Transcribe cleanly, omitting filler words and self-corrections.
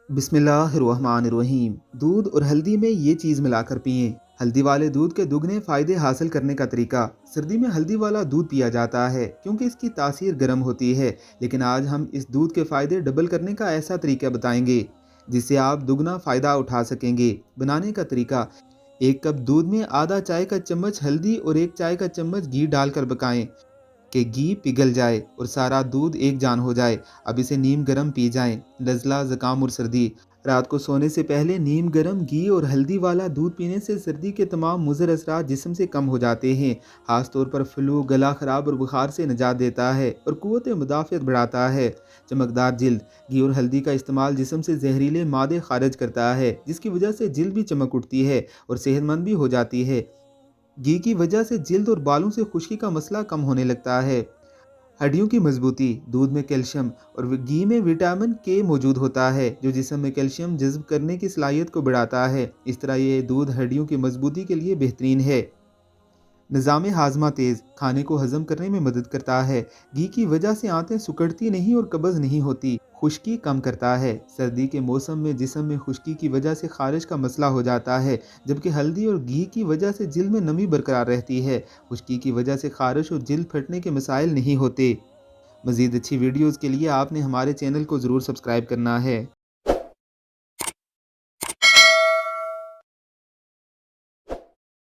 बिस्मिल्लाहिर्रहमानिर्रहीम। दूध और हल्दी में ये चीज़ मिलाकर पिएं। हल्दी वाले दूध के दुगने फ़ायदे हासिल करने का तरीका। सर्दी में हल्दी वाला दूध पिया जाता है क्योंकि इसकी तासीर गर्म होती है, लेकिन आज हम इस दूध के फ़ायदे डबल करने का ऐसा तरीका बताएंगे जिससे आप दुगना फ़ायदा उठा सकेंगे। बनाने का तरीका: एक कप दूध में आधा चाय का चम्मच हल्दी और एक चाय का चम्मच घी डालकर पकाएं कि घी पिघल जाए और सारा दूध एक जान हो जाए। अब इसे नीम गरम पी जाएं। नज़ला, ज़ुकाम और सर्दी: रात को सोने से पहले नीम गरम घी और हल्दी वाला दूध पीने से सर्दी के तमाम मुज़र असरात जिस्म से कम हो जाते हैं। ख़ास तौर पर फ्लू, गला ख़राब और बुखार से निजात देता है और क़ुव्वत मुदाफ़ियत बढ़ाता है। चमकदार जिल्द: घी और हल्दी का इस्तेमाल जिस्म से जहरीले मादे खारिज करता है, जिसकी वजह से जिल्द भी चमक उठती है और सेहतमंद भी हो जाती है। घी की वजह से जिल्द और बालों से खुश्की का मसला कम होने लगता है। हड्डियों की मजबूती: दूध में कैल्शियम और घी में विटामिन के मौजूद होता है, जो जिस्म में कैल्शियम जज्ब करने की सलाहियत को बढ़ाता है। इस तरह ये दूध हड्डियों की मजबूती के लिए बेहतरीन है। निज़ाम हाजमा तेज़: खाने को हजम करने में मदद करता है। घी की वजह से आंतें सिकुड़ती नहीं और कब्ज़ नहीं होती। खुश्की कम करता है: सर्दी के मौसम में जिस्म में खुश्की की वजह से खारिश का मसला हो जाता है, जबकि हल्दी और घी की वजह से जिल्द में नमी बरकरार रहती है। खुश्की की वजह से खारिश और जिल्द फटने के मसाइल नहीं होते। मज़ीद अच्छी वीडियोज़ के लिए आपने हमारे चैनल को ज़रूर सब्सक्राइब करना है।